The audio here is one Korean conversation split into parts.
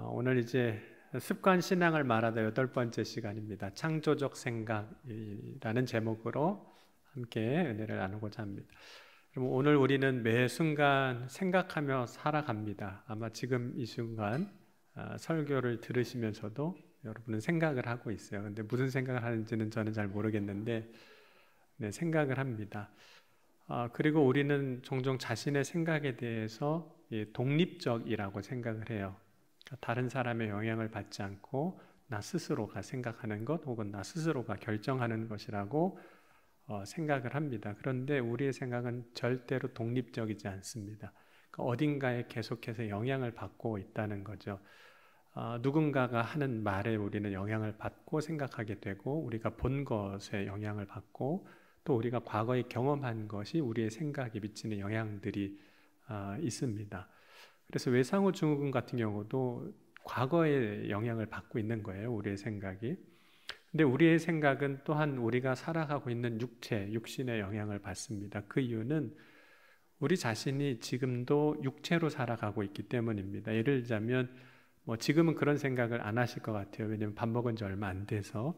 오늘 이제 습관 신앙을 말하다 8번째 시간입니다. 창조적 생각이라는 제목으로 함께 은혜를 나누고자 합니다. 그럼 오늘 우리는 매 순간 생각하며 살아갑니다. 아마 지금 이 순간 설교를 들으시면서도 여러분은 생각을 하고 있어요. 근데 무슨 생각을 하는지는 저는 잘 모르겠는데 생각을 합니다. 그리고 우리는 종종 자신의 생각에 대해서 독립적이라고 생각을 해요. 다른 사람의 영향을 받지 않고 나 스스로가 생각하는 것 혹은 나 스스로가 결정하는 것이라고 생각을 합니다. 그런데 우리의 생각은 절대로 독립적이지 않습니다. 어딘가에 계속해서 영향을 받고 있다는 거죠. 누군가가 하는 말에 우리는 영향을 받고 생각하게 되고, 우리가 본 것에 영향을 받고, 또 우리가 과거에 경험한 것이 우리의 생각에 미치는 영향들이 있습니다. 그래서 외상후 증후군 같은 경우도 과거에 영향을 받고 있는 거예요, 우리의 생각이. 근데 우리의 생각은 또한 우리가 살아가고 있는 육신의 영향을 받습니다. 그 이유는 우리 자신이 지금도 육체로 살아가고 있기 때문입니다. 예를 들자면 지금은 그런 생각을 안 하실 것 같아요. 왜냐하면 밥 먹은 지 얼마 안 돼서.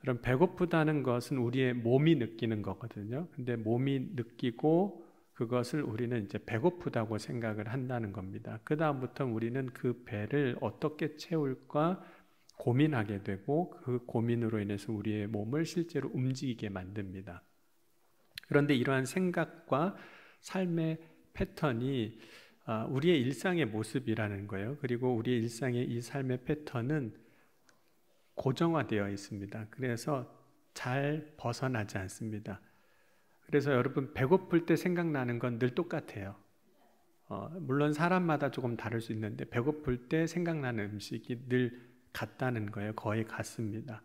그럼 배고프다는 것은 우리의 몸이 느끼는 거거든요. 근데 몸이 느끼고 그것을 우리는 이제 배고프다고 생각을 한다는 겁니다. 그 다음부터 우리는 그 배를 어떻게 채울까 고민하게 되고, 그 고민으로 인해서 우리의 몸을 실제로 움직이게 만듭니다. 그런데 이러한 생각과 삶의 패턴이 우리의 일상의 모습이라는 거예요. 그리고 우리의 일상의 이 삶의 패턴은 고정화되어 있습니다. 그래서 잘 벗어나지 않습니다. 그래서 여러분, 배고플 때 생각나는 건 늘 똑같아요. 물론 사람마다 조금 다를 수 있는데 배고플 때 생각나는 음식이 늘 같다는 거예요. 거의 같습니다.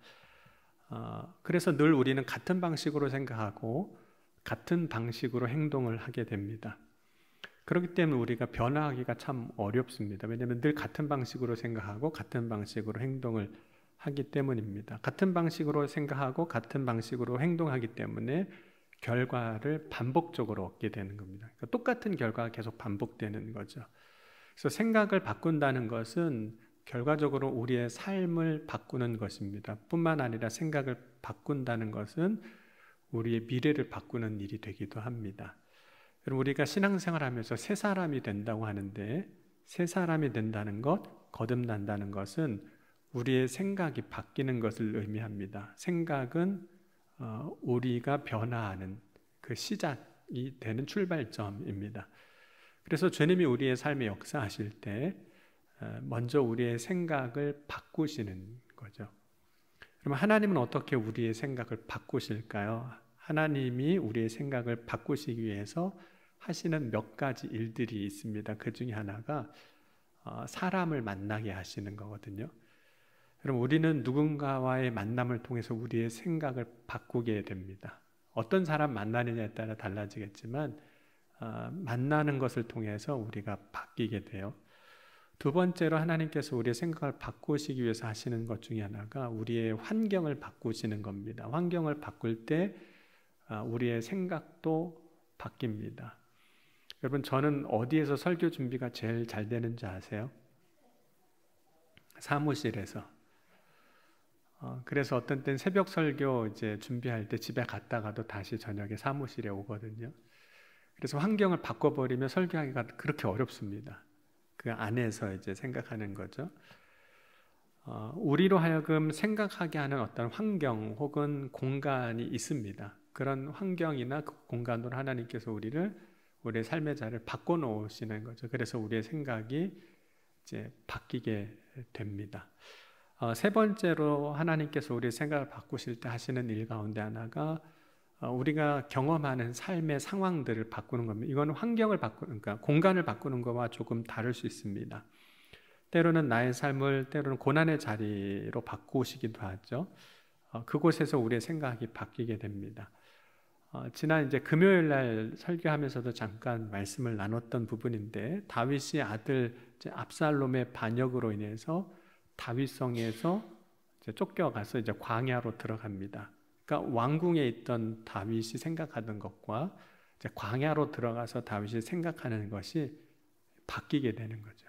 그래서 늘 우리는 같은 방식으로 생각하고 같은 방식으로 행동을 하게 됩니다. 그렇기 때문에 우리가 변화하기가 참 어렵습니다. 왜냐하면 늘 같은 방식으로 생각하고 같은 방식으로 행동을 하기 때문입니다. 같은 방식으로 생각하고 같은 방식으로 행동하기 때문에 결과를 반복적으로 얻게 되는 겁니다. 그러니까 똑같은 결과가 계속 반복되는 거죠. 그래서 생각을 바꾼다는 것은 결과적으로 우리의 삶을 바꾸는 것입니다. 뿐만 아니라 생각을 바꾼다는 것은 우리의 미래를 바꾸는 일이 되기도 합니다. 여러분, 우리가 신앙생활 하면서 새 사람이 된다고 하는데, 새 사람이 된다는 것, 거듭난다는 것은 우리의 생각이 바뀌는 것을 의미합니다. 생각은 우리가 변화하는 그 시작이 되는 출발점입니다. 그래서 주님이 우리의 삶에 역사하실 때 먼저 우리의 생각을 바꾸시는 거죠. 그럼 하나님은 어떻게 우리의 생각을 바꾸실까요? 하나님이 우리의 생각을 바꾸시기 위해서 하시는 몇 가지 일들이 있습니다. 그 중에 하나가 사람을 만나게 하시는 거거든요. 그럼 우리는 누군가와의 만남을 통해서 우리의 생각을 바꾸게 됩니다. 어떤 사람 만나느냐에 따라 달라지겠지만 만나는 것을 통해서 우리가 바뀌게 돼요. 두 번째로 하나님께서 우리의 생각을 바꾸시기 위해서 하시는 것 중에 하나가 우리의 환경을 바꾸시는 겁니다. 환경을 바꿀 때 우리의 생각도 바뀝니다. 여러분, 저는 어디에서 설교 준비가 제일 잘 되는지 아세요? 사무실에서. 그래서 어떤 땐 새벽 설교 이제 준비할 때 집에 갔다가도 다시 저녁에 사무실에 오거든요. 그래서 환경을 바꿔버리면 설교하기가 그렇게 어렵습니다. 그 안에서 이제 생각하는 거죠. 우리로 하여금 생각하게 하는 어떤 환경 혹은 공간이 있습니다. 그런 환경이나 그 공간으로 하나님께서 우리의 삶의 자리를 바꿔놓으시는 거죠. 그래서 우리의 생각이 이제 바뀌게 됩니다. 세 번째로 하나님께서 우리의 생각을 바꾸실 때 하시는 일 가운데 하나가 우리가 경험하는 삶의 상황들을 바꾸는 겁니다. 이건 환경을 그러니까 공간을 바꾸는 것과 조금 다를 수 있습니다. 때로는 나의 삶을 때로는 고난의 자리로 바꾸시기도 하죠. 그곳에서 우리의 생각이 바뀌게 됩니다. 지난 이제 금요일 날 설교하면서도 잠깐 말씀을 나눴던 부분인데, 다윗의 아들 압살롬의 반역으로 인해서 다윗성에서 이제 쫓겨가서 이제 광야로 들어갑니다. 그러니까 왕궁에 있던 다윗이 생각하던 것과 이제 광야로 들어가서 다윗이 생각하는 것이 바뀌게 되는 거죠.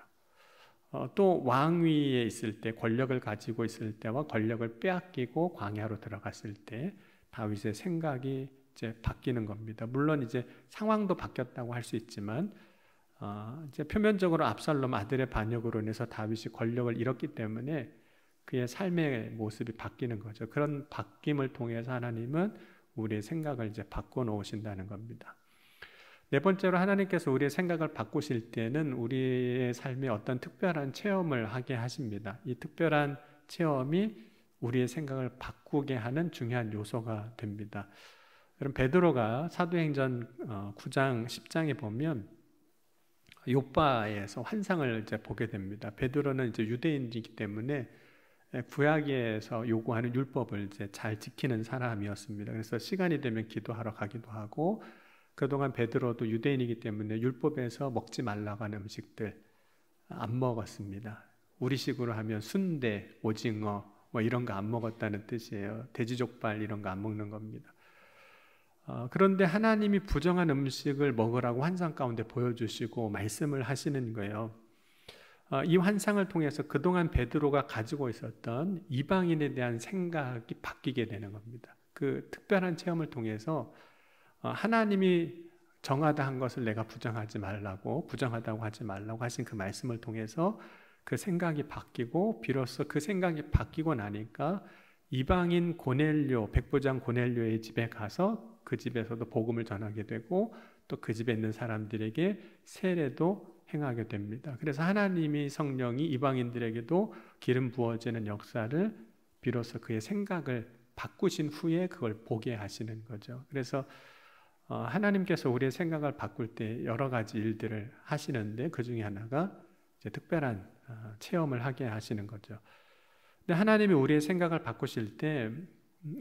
또 왕위에 있을 때, 권력을 가지고 있을 때와 권력을 빼앗기고 광야로 들어갔을 때 다윗의 생각이 이제 바뀌는 겁니다. 물론 이제 상황도 바뀌었다고 할 수 있지만 이제 표면적으로 압살롬 아들의 반역으로 인해서 다윗이 권력을 잃었기 때문에 그의 삶의 모습이 바뀌는 거죠. 그런 바뀜을 통해서 하나님은 우리의 생각을 이제 바꿔 놓으신다는 겁니다. 네 번째로 하나님께서 우리의 생각을 바꾸실 때는 우리의 삶에 어떤 특별한 체험을 하게 하십니다. 이 특별한 체험이 우리의 생각을 바꾸게 하는 중요한 요소가 됩니다. 여러분, 베드로가 사도행전 9장 10장에 보면 욥바에서 환상을 이제 보게 됩니다. 베드로는 이제 유대인이기 때문에 구약에서 요구하는 율법을 이제 잘 지키는 사람이었습니다. 그래서 시간이 되면 기도하러 가기도 하고, 그동안 베드로도 유대인이기 때문에 율법에서 먹지 말라고 하는 음식들 안 먹었습니다. 우리식으로 하면 순대, 오징어 뭐 이런 거 안 먹었다는 뜻이에요. 돼지족발 이런 거 안 먹는 겁니다. 그런데 하나님이 부정한 음식을 먹으라고 환상 가운데 보여주시고 말씀을 하시는 거예요. 이 환상을 통해서 그동안 베드로가 가지고 있었던 이방인에 대한 생각이 바뀌게 되는 겁니다. 그 특별한 체험을 통해서 하나님이 정하다 한 것을 내가 부정하다고 하지 말라고 하신 그 말씀을 통해서 그 생각이 바뀌고, 비로소 그 생각이 바뀌고 나니까 이방인 고넬료, 백부장 고넬료의 집에 가서 그 집에서도 복음을 전하게 되고, 또 그 집에 있는 사람들에게 세례도 행하게 됩니다. 그래서 하나님이 성령이 이방인들에게도 기름 부어지는 역사를 비로소 그의 생각을 바꾸신 후에 그걸 보게 하시는 거죠. 그래서 하나님께서 우리의 생각을 바꿀 때 여러 가지 일들을 하시는데 그 중에 하나가 이제 특별한 체험을 하게 하시는 거죠. 근데 하나님이 우리의 생각을 바꾸실 때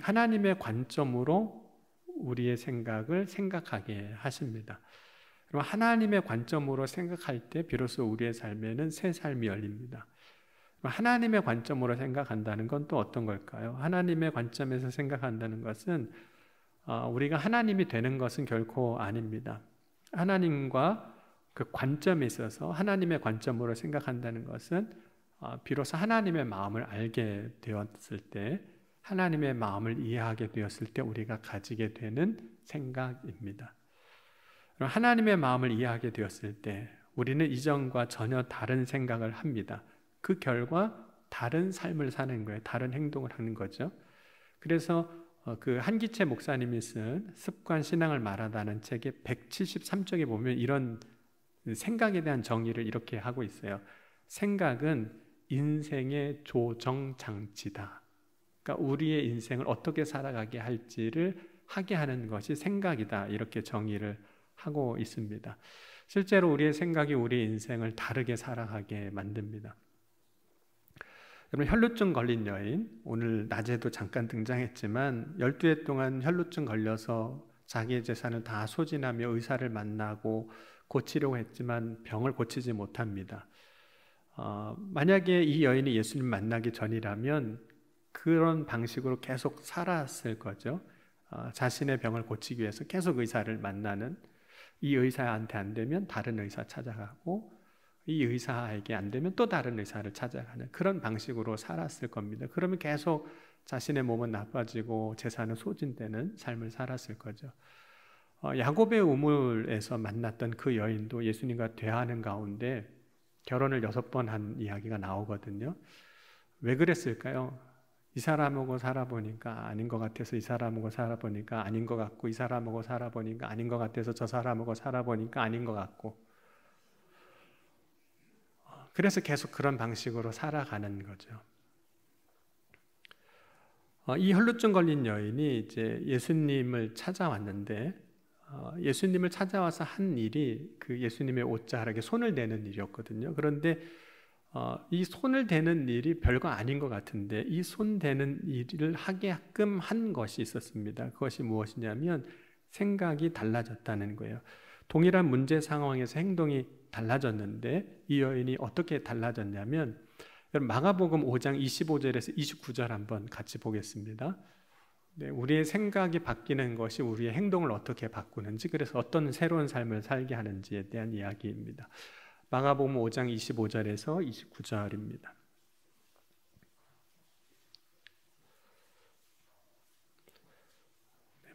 하나님의 관점으로 우리의 생각을 생각하게 하십니다. 그럼 하나님의 관점으로 생각할 때 비로소 우리의 삶에는 새 삶이 열립니다. 하나님의 관점으로 생각한다는 건 또 어떤 걸까요? 하나님의 관점에서 생각한다는 것은 우리가 하나님이 되는 것은 결코 아닙니다. 하나님과 그 관점에 있어서 하나님의 관점으로 생각한다는 것은 비로소 하나님의 마음을 알게 되었을 때, 하나님의 마음을 이해하게 되었을 때 우리가 가지게 되는 생각입니다. 하나님의 마음을 이해하게 되었을 때 우리는 이전과 전혀 다른 생각을 합니다. 그 결과 다른 삶을 사는 거예요. 다른 행동을 하는 거죠. 그래서 그 한기채 목사님이 쓴 습관 신앙을 말하다는 책의 173쪽에 보면 이런 생각에 대한 정의를 이렇게 하고 있어요. 생각은 인생의 조정장치다. 그러니까 우리의 인생을 어떻게 살아가게 할지를 하게 하는 것이 생각이다. 이렇게 정의를 하고 있습니다. 실제로 우리의 생각이 우리의 인생을 다르게 살아가게 만듭니다. 여러분, 혈루증 걸린 여인, 오늘 낮에도 잠깐 등장했지만 12해 동안 혈루증 걸려서 자기의 재산을 다 소진하며 의사를 만나고 고치려고 했지만 병을 고치지 못합니다. 만약에 이 여인이 예수님 만나기 전이라면 그런 방식으로 계속 살았을 거죠. 자신의 병을 고치기 위해서 계속 의사를 만나는, 이 의사한테 안 되면 다른 의사 찾아가고, 이 의사에게 안 되면 또 다른 의사를 찾아가는 그런 방식으로 살았을 겁니다. 그러면 계속 자신의 몸은 나빠지고 재산은 소진되는 삶을 살았을 거죠. 야곱의 우물에서 만났던 그 여인도 예수님과 대화하는 가운데 결혼을 6번 한 이야기가 나오거든요. 왜 그랬을까요? 이 사람하고 살아보니까 아닌 것 같아서 이 사람하고 살아보니까 아닌 것 같고, 이 사람하고 살아보니까 아닌 것 같아서 저 사람하고 살아보니까 아닌 것 같고, 그래서 계속 그런 방식으로 살아가는 거죠. 이 혈루증 걸린 여인이 이제 예수님을 찾아왔는데, 예수님을 찾아와서 한 일이 그 예수님의 옷자락에 손을 대는 일이었거든요. 그런데 이 손을 대는 일이 별거 아닌 것 같은데 이 손 대는 일을 하게끔 한 것이 있었습니다. 그것이 무엇이냐면 생각이 달라졌다는 거예요. 동일한 문제 상황에서 행동이 달라졌는데 이 여인이 어떻게 달라졌냐면, 마가복음 5장 25절에서 29절 한번 같이 보겠습니다. 네, 우리의 생각이 바뀌는 것이 우리의 행동을 어떻게 바꾸는지, 그래서 어떤 새로운 삶을 살게 하는지에 대한 이야기입니다. 마가복음 5장 25절에서 29절입니다.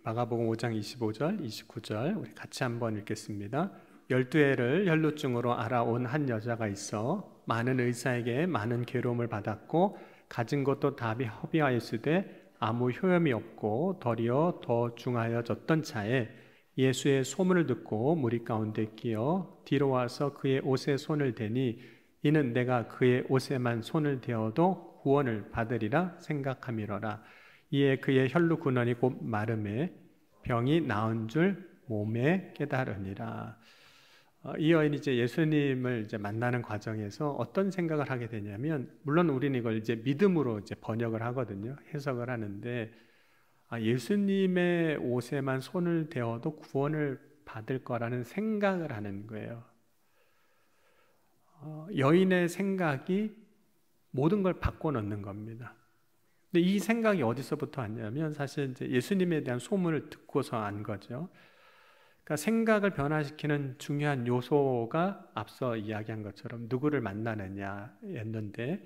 마가복음 5장 25절, 29절 우리 같이 한번 읽겠습니다. 12해를 혈루증으로 알아온 한 여자가 있어 많은 의사에게 많은 괴로움을 받았고 가진 것도 다 허비하였으되 아무 효험이 없고 도리어 더 중하여졌던 차에 예수의 소문을 듣고 무리 가운데 끼어 뒤로 와서 그의 옷에 손을 대니 이는 내가 그의 옷에만 손을 대어도 구원을 받으리라 생각함이로라. 이에 그의 혈루 근원이 곧 마름에 병이 나은 줄 몸에 깨달으니라. 이 여인이 이제 예수님을 이제 만나는 과정에서 어떤 생각을 하게 되냐면, 물론 우리는 이걸 이제 믿음으로 이제 번역을 하거든요. 해석을 하는데, 예수님의 옷에만 손을 대어도 구원을 받을 거라는 생각을 하는 거예요. 여인의 생각이 모든 걸 바꿔놓는 겁니다. 근데 이 생각이 어디서부터 왔냐면 사실 이제 예수님에 대한 소문을 듣고서 안 거죠. 그러니까 생각을 변화시키는 중요한 요소가 앞서 이야기한 것처럼 누구를 만나느냐였는데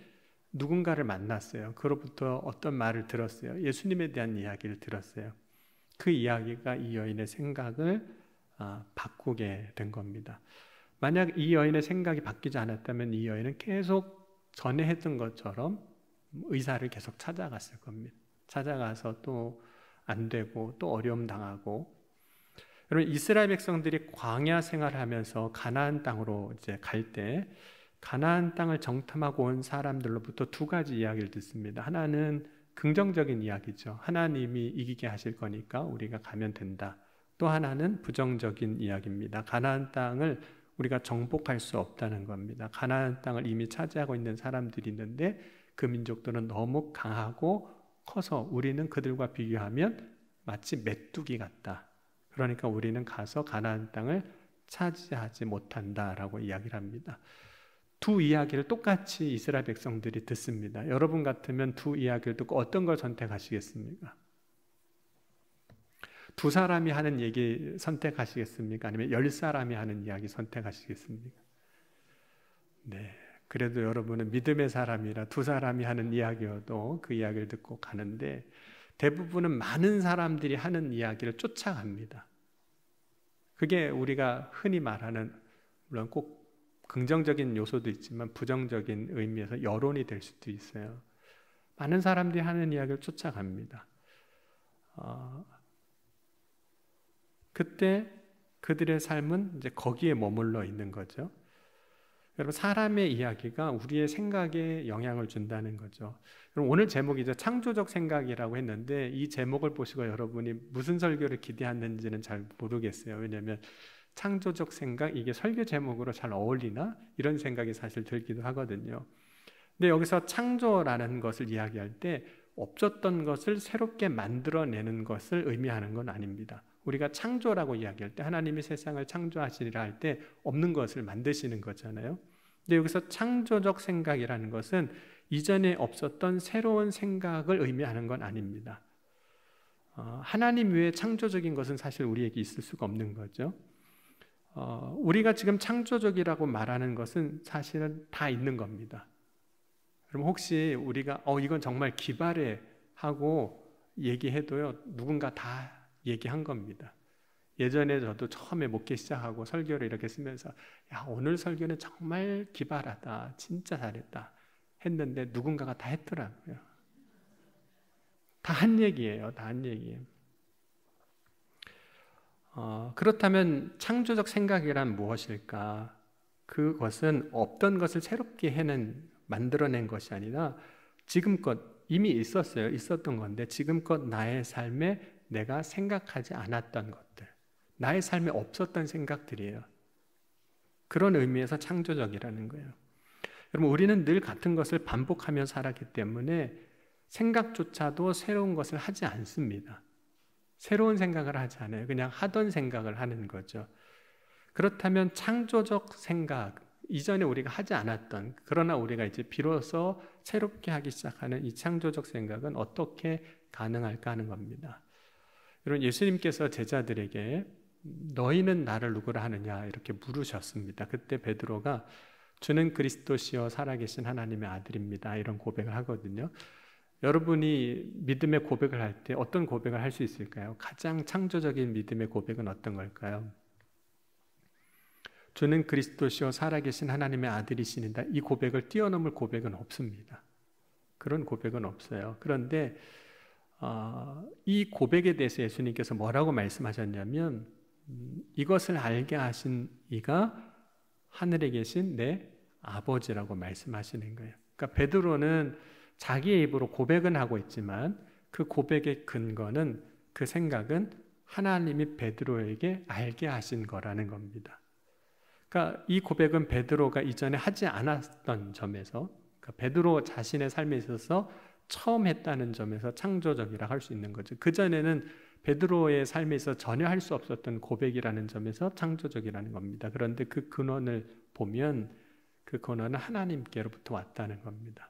누군가를 만났어요. 그로부터 어떤 말을 들었어요. 예수님에 대한 이야기를 들었어요. 그 이야기가 이 여인의 생각을 바꾸게 된 겁니다. 만약 이 여인의 생각이 바뀌지 않았다면 이 여인은 계속 전에 했던 것처럼 의사를 계속 찾아갔을 겁니다. 찾아가서 또 안 되고 또 어려움 당하고. 여러분, 이스라엘 백성들이 광야 생활을 하면서 가나안 땅으로 이제 갈 때 가나안 땅을 정탐하고 온 사람들로부터 두 가지 이야기를 듣습니다. 하나는 긍정적인 이야기죠. 하나님이 이기게 하실 거니까 우리가 가면 된다. 또 하나는 부정적인 이야기입니다. 가나안 땅을 우리가 정복할 수 없다는 겁니다. 가나안 땅을 이미 차지하고 있는 사람들이 있는데 그 민족들은 너무 강하고 커서 우리는 그들과 비교하면 마치 메뚜기 같다. 그러니까 우리는 가서 가나안 땅을 차지하지 못한다라고 이야기를 합니다. 두 이야기를 똑같이 이스라엘 백성들이 듣습니다. 여러분 같으면 두 이야기를 듣고 어떤 걸 선택하시겠습니까? 두 사람이 하는 얘기 선택하시겠습니까? 아니면 10사람이 하는 이야기 선택하시겠습니까? 네. 그래도 여러분은 믿음의 사람이라 두 사람이 하는 이야기여도 그 이야기를 듣고 가는데 대부분은 많은 사람들이 하는 이야기를 쫓아갑니다. 그게 우리가 흔히 말하는, 물론 꼭 긍정적인 요소도 있지만 부정적인 의미에서 여론이 될 수도 있어요. 많은 사람들이 하는 이야기를 쫓아갑니다. 그때 그들의 삶은 이제 거기에 머물러 있는 거죠. 여러분, 사람의 이야기가 우리의 생각에 영향을 준다는 거죠. 그럼 오늘 제목이 이제 창조적 생각이라고 했는데 이 제목을 보시고 여러분이 무슨 설교를 기대하는지는 잘 모르겠어요. 왜냐하면 창조적 생각, 이게 설교 제목으로 잘 어울리나? 이런 생각이 사실 들기도 하거든요. 근데 여기서 창조라는 것을 이야기할 때 없었던 것을 새롭게 만들어내는 것을 의미하는 건 아닙니다. 우리가 창조라고 이야기할 때 하나님이 세상을 창조하시리라 할 때 없는 것을 만드시는 거잖아요. 근데 여기서 창조적 생각이라는 것은 이전에 없었던 새로운 생각을 의미하는 건 아닙니다. 하나님 외에 창조적인 것은 사실 우리에게 있을 수가 없는 거죠. 우리가 지금 창조적이라고 말하는 것은 사실은 다 있는 겁니다. 그럼 혹시 우리가 이건 정말 기발해 하고 얘기해도요, 누군가 다 얘기한 겁니다. 예전에 저도 처음에 목회 시작하고 설교를 이렇게 쓰면서 야, 오늘 설교는 정말 기발하다, 진짜 잘했다 했는데 누군가가 다 했더라고요. 다 한 얘기예요. 다 한 얘기예요. 그렇다면 창조적 생각이란 무엇일까? 그것은 없던 것을 새롭게 만들어낸 것이 아니라 지금껏 이미 있었던 건데 지금껏 나의 삶에 내가 생각하지 않았던 것들, 나의 삶에 없었던 생각들이에요. 그런 의미에서 창조적이라는 거예요. 여러분, 우리는 늘 같은 것을 반복하며 살았기 때문에 생각조차도 새로운 것을 하지 않습니다. 새로운 생각을 하지 않아요. 그냥 하던 생각을 하는 거죠. 그렇다면 창조적 생각, 이전에 우리가 하지 않았던, 그러나 우리가 이제 비로소 새롭게 하기 시작하는 이 창조적 생각은 어떻게 가능할까 하는 겁니다. 여러분, 예수님께서 제자들에게 너희는 나를 누구라 하느냐 이렇게 물으셨습니다. 그때 베드로가 주는 그리스도시요 살아계신 하나님의 아들입니다 이런 고백을 하거든요. 여러분이 믿음의 고백을 할 때 어떤 고백을 할 수 있을까요? 가장 창조적인 믿음의 고백은 어떤 걸까요? 주는 그리스도시요 살아계신 하나님의 아들이시니다. 이 고백을 뛰어넘을 고백은 없습니다. 그런 고백은 없어요. 그런데 이 고백에 대해서 예수님께서 뭐라고 말씀하셨냐면 이것을 알게 하신 이가 하늘에 계신 내 아버지라고 말씀하시는 거예요. 그러니까 베드로는 자기의 입으로 고백은 하고 있지만 그 고백의 근거는, 그 생각은 하나님이 베드로에게 알게 하신 거라는 겁니다. 그러니까 이 고백은 베드로가 이전에 하지 않았던 점에서, 그러니까 베드로 자신의 삶에 있어서 처음 했다는 점에서 창조적이라 할 수 있는 거죠. 그전에는 베드로의 삶에 있어 전혀 할 수 없었던 고백이라는 점에서 창조적이라는 겁니다. 그런데 그 근원을 보면 그 근원은 하나님께로부터 왔다는 겁니다.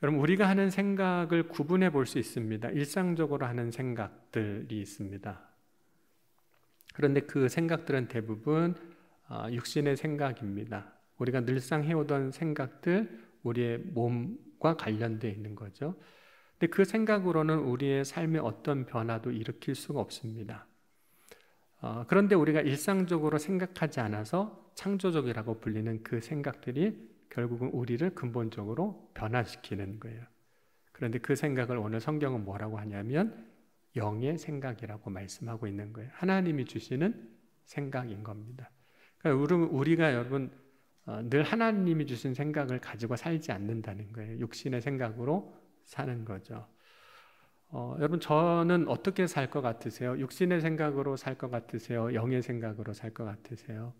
여러분, 우리가 하는 생각을 구분해 볼 수 있습니다. 일상적으로 하는 생각들이 있습니다. 그런데 그 생각들은 대부분 육신의 생각입니다. 우리가 늘상 해오던 생각들, 우리의 몸과 관련되어 있는 거죠. 근데 그 생각으로는 우리의 삶에 어떤 변화도 일으킬 수가 없습니다. 그런데 우리가 일상적으로 생각하지 않아서 창조적이라고 불리는 그 생각들이 결국은 우리를 근본적으로 변화시키는 거예요. 그런데 그 생각을 오늘 성경은 뭐라고 하냐면 영의 생각이라고 말씀하고 있는 거예요. 하나님이 주시는 생각인 겁니다. 그러니까 우리가 여러분 늘 하나님이 주신 생각을 가지고 살지 않는다는 거예요. 육신의 생각으로 사는 거죠. 여러분, 저는 어떻게 살 것 같으세요? 육신의 생각으로 살 것 같으세요? 영의 생각으로 살 것 같으세요?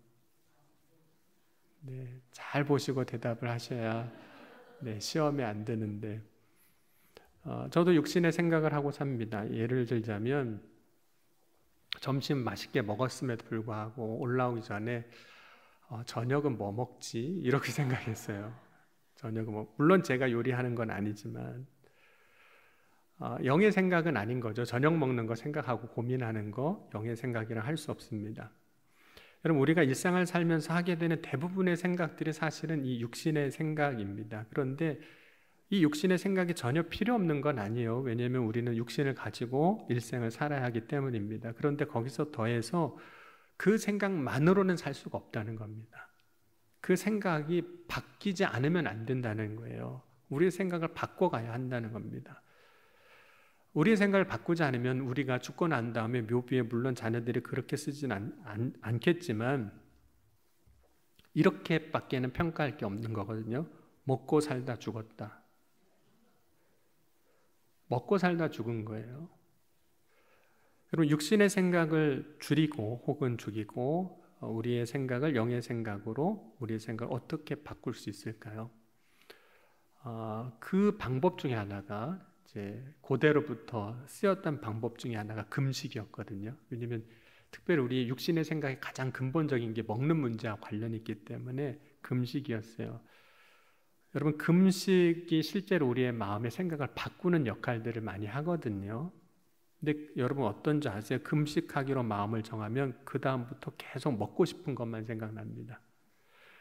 네, 잘 보시고 대답을 하셔야 시험에 안 되는데, 저도 육신의 생각을 하고 삽니다. 예를 들자면 점심 맛있게 먹었음에도 불구하고 올라오기 전에 저녁은 뭐 먹지? 이렇게 생각했어요. 저녁은 물론 제가 요리하는 건 아니지만 영의 생각은 아닌 거죠. 저녁 먹는 거 생각하고 고민하는 거 영의 생각이라 할 수 없습니다. 여러분, 우리가 일상을 살면서 하게 되는 대부분의 생각들이 사실은 이 육신의 생각입니다. 그런데 이 육신의 생각이 전혀 필요 없는 건 아니에요. 왜냐하면 우리는 육신을 가지고 일생을 살아야 하기 때문입니다. 그런데 거기서 더해서 그 생각만으로는 살 수가 없다는 겁니다. 그 생각이 바뀌지 않으면 안 된다는 거예요. 우리의 생각을 바꿔가야 한다는 겁니다. 우리의 생각을 바꾸지 않으면 우리가 죽고 난 다음에 묘비에 물론 자녀들이 그렇게 쓰지는 않겠지만 이렇게밖에는 평가할 게 없는 거거든요. 먹고 살다 죽었다. 먹고 살다 죽은 거예요. 여러분, 육신의 생각을 줄이고 혹은 죽이고 우리의 생각을 영의 생각으로 우리의 생각을 어떻게 바꿀 수 있을까요? 그 방법 중에 하나가 이제 고대로부터 쓰였던 방법 중에 하나가 금식이었거든요. 왜냐하면 특별히 우리 육신의 생각이 가장 근본적인 게 먹는 문제와 관련이 있기 때문에 금식이었어요. 여러분, 금식이 실제로 우리의 마음의 생각을 바꾸는 역할들을 많이 하거든요. 근데 여러분 어떤지 아세요? 금식하기로 마음을 정하면 그 다음부터 계속 먹고 싶은 것만 생각납니다.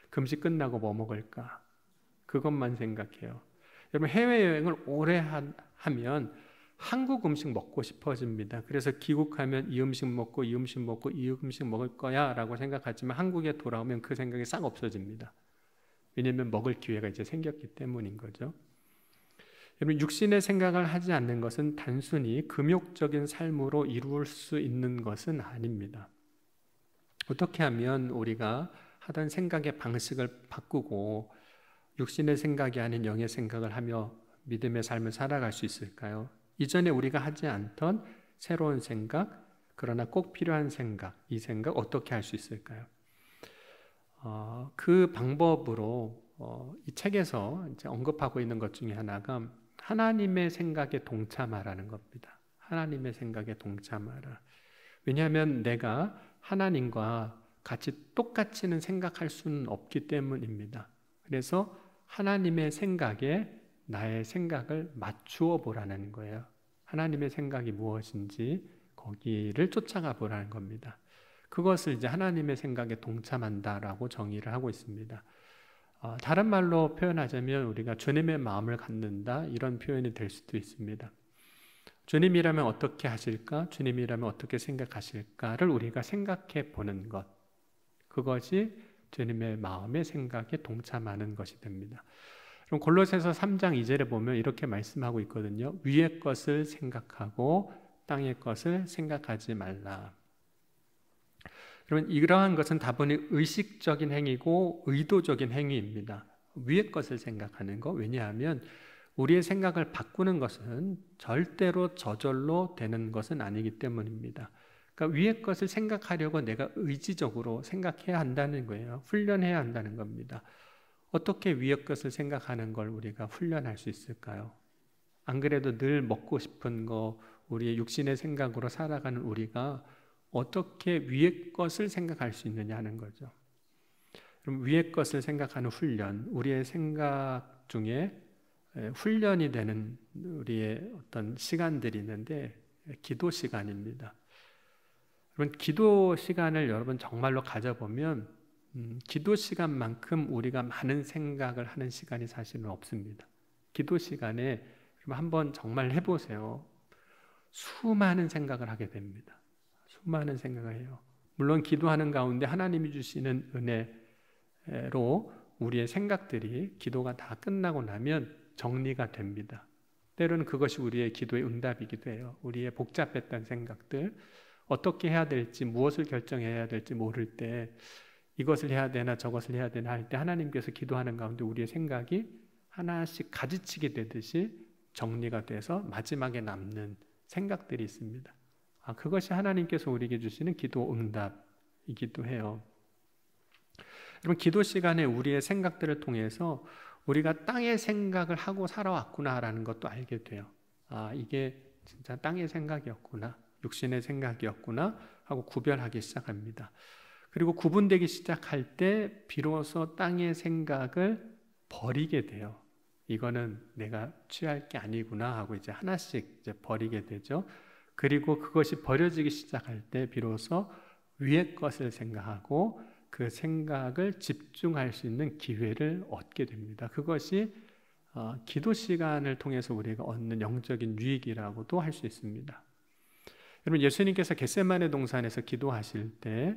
금식 끝나고 뭐 먹을까? 그것만 생각해요. 여러분, 해외여행을 오래 하면 한국 음식 먹고 싶어집니다. 그래서 귀국하면 이 음식 먹고 이 음식 먹고 이 음식 먹을 거야 라고 생각하지만 한국에 돌아오면 그 생각이 싹 없어집니다. 왜냐하면 먹을 기회가 이제 생겼기 때문인 거죠. 여러분, 육신의 생각을 하지 않는 것은 단순히 금욕적인 삶으로 이루을 수 있는 것은 아닙니다. 어떻게 하면 우리가 하던 생각의 방식을 바꾸고 육신의 생각이 아닌 영의 생각을 하며 믿음의 삶을 살아갈 수 있을까요? 이전에 우리가 하지 않던 새로운 생각, 그러나 꼭 필요한 생각, 이 생각 어떻게 할 수 있을까요? 그 방법으로 이 책에서 이제 언급하고 있는 것 중에 하나가 하나님의 생각에 동참하라는 겁니다. 하나님의 생각에 동참하라. 왜냐하면 내가 하나님과 같이 똑같이는 생각할 수는 없기 때문입니다. 그래서 하나님의 생각에 나의 생각을 맞추어 보라는 거예요. 하나님의 생각이 무엇인지 거기를 쫓아가 보라는 겁니다. 그것을 이제 하나님의 생각에 동참한다라고 정의를 하고 있습니다. 다른 말로 표현하자면 우리가 주님의 마음을 갖는다, 이런 표현이 될 수도 있습니다. 주님이라면 어떻게 하실까? 주님이라면 어떻게 생각하실까를 우리가 생각해 보는 것, 그것이 주님의 마음의 생각에 동참하는 것이 됩니다. 그럼 골로새서 3장 2절에 보면 이렇게 말씀하고 있거든요. 위의 것을 생각하고 땅의 것을 생각하지 말라. 그러면 이러한 것은 다분히 의식적인 행위고 의도적인 행위입니다. 위의 것을 생각하는 것, 왜냐하면 우리의 생각을 바꾸는 것은 절대로 저절로 되는 것은 아니기 때문입니다. 그러니까 위의 것을 생각하려고 내가 의지적으로 생각해야 한다는 거예요. 훈련해야 한다는 겁니다. 어떻게 위의 것을 생각하는 걸 우리가 훈련할 수 있을까요? 안 그래도 늘 먹고 싶은 거, 우리의 육신의 생각으로 살아가는 우리가 어떻게 위의 것을 생각할 수 있느냐 하는 거죠. 그럼 위의 것을 생각하는 훈련, 우리의 생각 중에 훈련이 되는 우리의 어떤 시간들이 있는데 기도 시간입니다. 여러분, 기도 시간을 여러분 정말로 가져보면 기도 시간만큼 우리가 많은 생각을 하는 시간이 사실은 없습니다. 기도 시간에 한번 정말 해보세요. 수많은 생각을 하게 됩니다. 수많은 생각을 해요. 물론 기도하는 가운데 하나님이 주시는 은혜로 우리의 생각들이 기도가 다 끝나고 나면 정리가 됩니다. 때로는 그것이 우리의 기도의 응답이기도 해요. 우리의 복잡했던 생각들, 어떻게 해야 될지, 무엇을 결정해야 될지 모를 때 이것을 해야 되나 저것을 해야 되나 할 때 하나님께서 기도하는 가운데 우리의 생각이 하나씩 가지치게 되듯이 정리가 돼서 마지막에 남는 생각들이 있습니다. 그것이 하나님께서 우리에게 주시는 기도 응답이기도 해요. 여러분, 기도 시간에 우리의 생각들을 통해서 우리가 땅의 생각을 하고 살아왔구나라는 것도 알게 돼요. 이게 진짜 땅의 생각이었구나, 육신의 생각이었구나 하고 구별하기 시작합니다. 그리고 구분되기 시작할 때 비로소 땅의 생각을 버리게 돼요. 이거는 내가 취할 게 아니구나 하고 이제 하나씩 이제 버리게 되죠. 그리고 그것이 버려지기 시작할 때 비로소 위의 것을 생각하고 그 생각을 집중할 수 있는 기회를 얻게 됩니다. 그것이 기도 시간을 통해서 우리가 얻는 영적인 유익이라고도 할 수 있습니다. 여러분, 예수님께서 겟세마네 동산에서 기도하실 때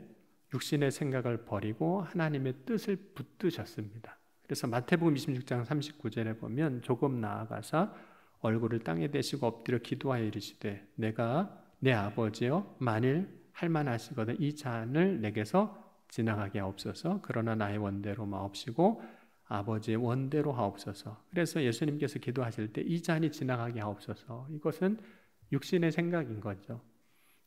육신의 생각을 버리고 하나님의 뜻을 붙드셨습니다. 그래서 마태복음 26장 39절에 보면 조금 나아가사 얼굴을 땅에 대시고 엎드려 기도하여 이르시되 내가 내 아버지여 만일 할만하시거든 이 잔을 내게서 지나가게 하옵소서. 그러나 나의 원대로 마옵시고 아버지의 원대로 하옵소서. 그래서 예수님께서 기도하실 때 이 잔이 지나가게 하옵소서. 이것은 육신의 생각인 거죠.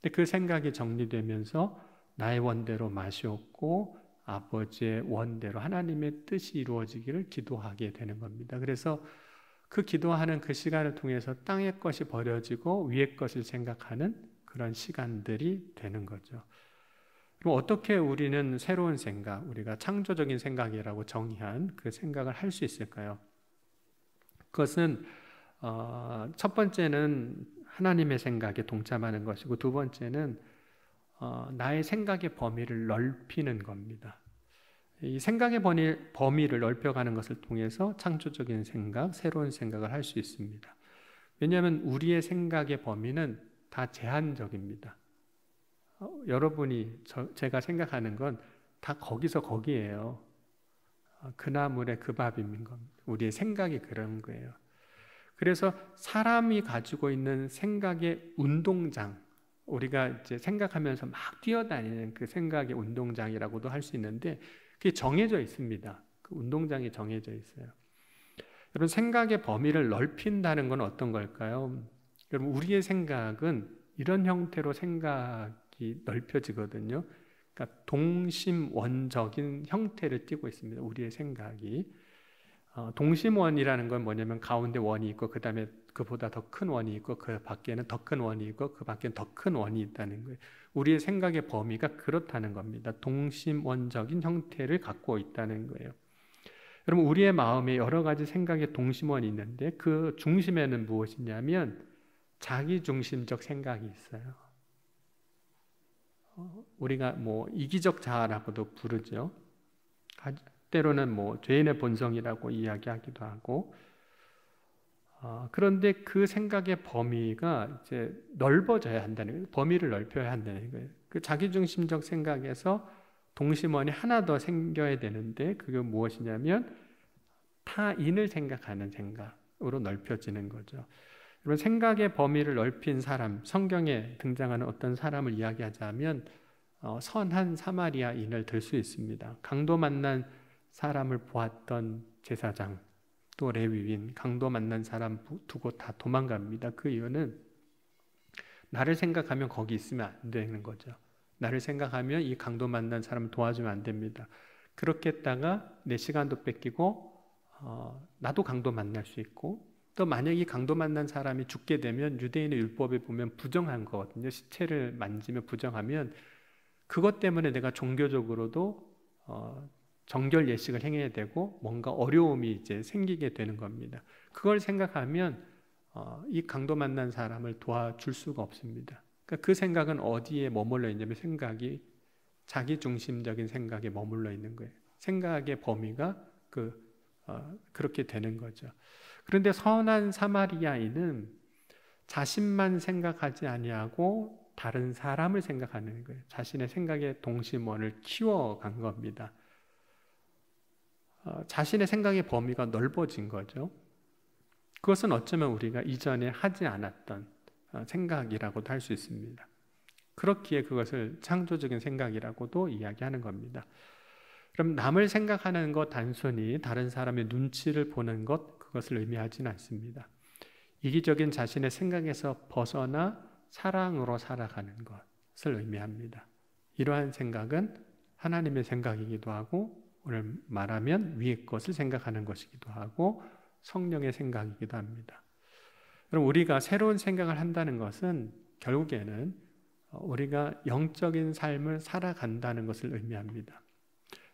근데 그 생각이 정리되면서 나의 원대로 마시옵고 아버지의 원대로 하나님의 뜻이 이루어지기를 기도하게 되는 겁니다. 그래서 그 기도하는 그 시간을 통해서 땅의 것이 버려지고 위의 것을 생각하는 그런 시간들이 되는 거죠. 그럼 어떻게 우리는 새로운 생각, 우리가 창조적인 생각이라고 정의한 그 생각을 할 수 있을까요? 그것은 첫 번째는 하나님의 생각에 동참하는 것이고, 두 번째는 나의 생각의 범위를 넓히는 겁니다. 이 생각의 범위를 넓혀가는 것을 통해서 창조적인 생각, 새로운 생각을 할 수 있습니다. 왜냐하면 우리의 생각의 범위는 다 제한적입니다. 여러분이 제가 생각하는 건 다 거기서 거기에요. 그 나물에 그 밥인 겁니다. 우리의 생각이 그런 거예요. 그래서 사람이 가지고 있는 생각의 운동장, 우리가 이제 생각하면서 막 뛰어다니는 그 생각의 운동장이라고도 할 수 있는데 그게 정해져 있습니다. 그 운동장이 정해져 있어요. 여러분, 생각의 범위를 넓힌다는 건 어떤 걸까요? 여러분, 우리의 생각은 이런 형태로 생각이 넓혀지거든요. 그러니까 동심원적인 형태를 띠고 있습니다. 우리의 생각이. 동심원이라는 건 뭐냐면 가운데 원이 있고 그 다음에 그보다 더 큰 원이 있고 그 밖에는 더 큰 원이 있고 그 밖에는 더 큰 원이 있다는 거예요. 우리의 생각의 범위가 그렇다는 겁니다. 동심원적인 형태를 갖고 있다는 거예요. 여러분, 우리의 마음에 여러 가지 생각의 동심원이 있는데 그 중심에는 무엇이냐면 자기중심적 생각이 있어요. 우리가 이기적 자아라고도 부르죠. 때로는 죄인의 본성이라고 이야기하기도 하고, 그런데 그 생각의 범위가 이제 넓어져야 한다는 거예요. 범위를 넓혀야 한다는 거예요. 그 자기중심적 생각에서 동심원이 하나 더 생겨야 되는데 그게 무엇이냐면 타인을 생각하는 생각으로 넓혀지는 거죠. 여러분, 생각의 범위를 넓힌 사람, 성경에 등장하는 어떤 사람을 이야기하자면 선한 사마리아인을 들 수 있습니다. 강도 만난 사람을 보았던 제사장, 또 레위인, 강도 만난 사람 두고 다 도망갑니다. 그 이유는 나를 생각하면 거기 있으면 안 되는 거죠. 나를 생각하면 이 강도 만난 사람을 도와주면 안 됩니다. 그렇게 했다가 내 시간도 뺏기고 나도 강도 만날 수 있고, 또 만약 이 강도 만난 사람이 죽게 되면 유대인의 율법에 보면 부정한 거거든요. 시체를 만지며 부정하면 그것 때문에 내가 종교적으로도 정결 예식을 행해야 되고 뭔가 어려움이 이제 생기게 되는 겁니다. 그걸 생각하면 이 강도 만난 사람을 도와줄 수가 없습니다. 그러니까 그 생각은 어디에 머물러 있냐면 생각이 자기중심적인 생각에 머물러 있는 거예요. 생각의 범위가 그렇게 되는 거죠. 그런데 선한 사마리아인은 자신만 생각하지 아니하고 다른 사람을 생각하는 거예요. 자신의 생각의 동심원을 키워간 겁니다. 자신의 생각의 범위가 넓어진 거죠. 그것은 어쩌면 우리가 이전에 하지 않았던 생각이라고도 할 수 있습니다. 그렇기에 그것을 창조적인 생각이라고도 이야기하는 겁니다. 그럼 남을 생각하는 것, 단순히 다른 사람의 눈치를 보는 것, 그것을 의미하지는 않습니다. 이기적인 자신의 생각에서 벗어나 사랑으로 살아가는 것을 의미합니다. 이러한 생각은 하나님의 생각이기도 하고, 오늘 말하면 위의 것을 생각하는 것이기도 하고 성령의 생각이기도 합니다. 그럼 우리가 새로운 생각을 한다는 것은 결국에는 우리가 영적인 삶을 살아간다는 것을 의미합니다.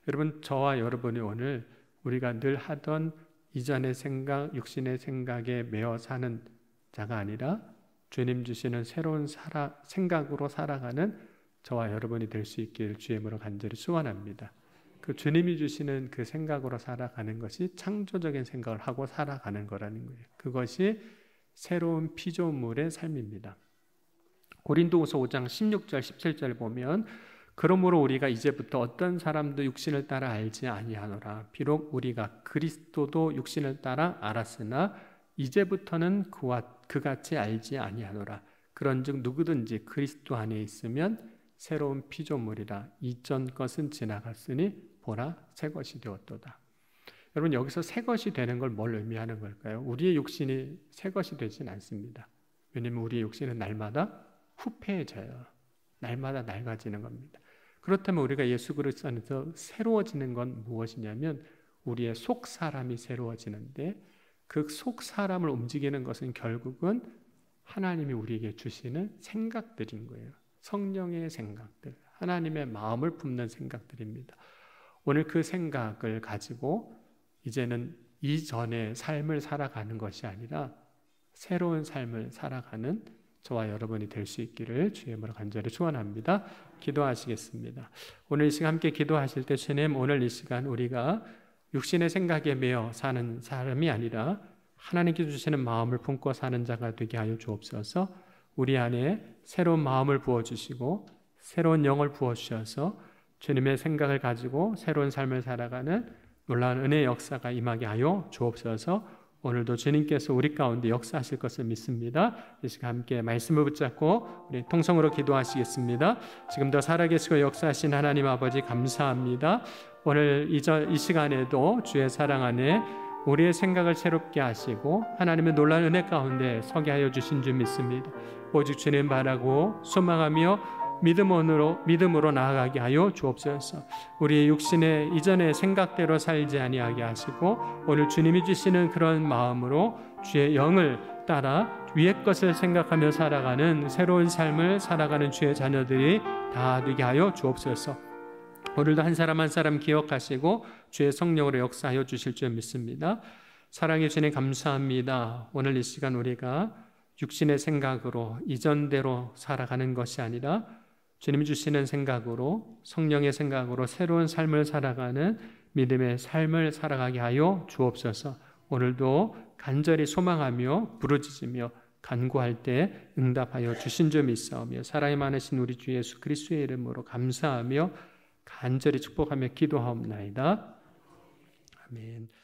여러분, 저와 여러분이 오늘 우리가 늘 하던 이전의 생각, 육신의 생각에 매어 사는 자가 아니라 주님 주시는 새로운 생각으로 살아가는 저와 여러분이 될 수 있기를 주의 이름으로 간절히 소원합니다. 그 주님이 주시는 그 생각으로 살아가는 것이 창조적인 생각을 하고 살아가는 거라는 거예요. 그것이 새로운 피조물의 삶입니다. 고린도후서 5장 16절 17절 보면 그러므로 우리가 이제부터 어떤 사람도 육신을 따라 알지 아니하노라. 비록 우리가 그리스도도 육신을 따라 알았으나 이제부터는 그같이 알지 아니하노라. 그런즉 누구든지 그리스도 안에 있으면 새로운 피조물이라. 이전 것은 지나갔으니 보라 새 것이 되었도다. 여러분, 여기서 새 것이 되는 걸 뭘 의미하는 걸까요? 우리의 육신이 새 것이 되진 않습니다. 왜냐하면 우리의 육신은 날마다 후패해져요. 날마다 낡아지는 겁니다. 그렇다면 우리가 예수 그리스도 안에서 새로워지는 건 무엇이냐면 우리의 속 사람이 새로워지는데, 그 속 사람을 움직이는 것은 결국은 하나님이 우리에게 주시는 생각들인 거예요. 성령의 생각들, 하나님의 마음을 품는 생각들입니다. 오늘 그 생각을 가지고 이제는 이전의 삶을 살아가는 것이 아니라 새로운 삶을 살아가는 저와 여러분이 될 수 있기를 주의 이름으로 간절히 축원합니다. 기도하시겠습니다. 오늘 이 시간 함께 기도하실 때 주님, 오늘 이 시간 우리가 육신의 생각에 매여 사는 사람이 아니라 하나님께 주시는 마음을 품고 사는 자가 되게 하여 주옵소서. 우리 안에 새로운 마음을 부어주시고 새로운 영을 부어주셔서 주님의 생각을 가지고 새로운 삶을 살아가는 놀라운 은혜의 역사가 임하게 하여 주옵소서. 오늘도 주님께서 우리 가운데 역사하실 것을 믿습니다. 이 시간 함께 말씀을 붙잡고 우리 통성으로 기도하시겠습니다. 지금도 살아계시고 역사하신 하나님 아버지 감사합니다. 오늘 이 시간에도 주의 사랑 안에 우리의 생각을 새롭게 하시고 하나님의 놀라운 은혜 가운데 서게 하여 주신 줄 믿습니다. 오직 주님 바라고 소망하며 믿음으로 나아가게 하여 주옵소서. 우리의 육신의 이전의 생각대로 살지 아니하게 하시고 오늘 주님이 주시는 그런 마음으로 주의 영을 따라 위의 것을 생각하며 살아가는 새로운 삶을 살아가는 주의 자녀들이 다 되게 하여 주옵소서. 오늘도 한 사람 한 사람 기억하시고 주의 성령으로 역사하여 주실 줄 믿습니다. 사랑해 주님 감사합니다. 오늘 이 시간 우리가 육신의 생각으로 이전대로 살아가는 것이 아니라 주님이 주시는 생각으로, 성령의 생각으로 새로운 삶을 살아가는 믿음의 삶을 살아가게 하여 주옵소서. 오늘도 간절히 소망하며 부르짖으며 간구할 때 응답하여 주신 줄 믿사오며 사랑이 많으신 우리 주 예수 그리스도의 이름으로 감사하며 간절히 축복하며 기도하옵나이다. 아멘.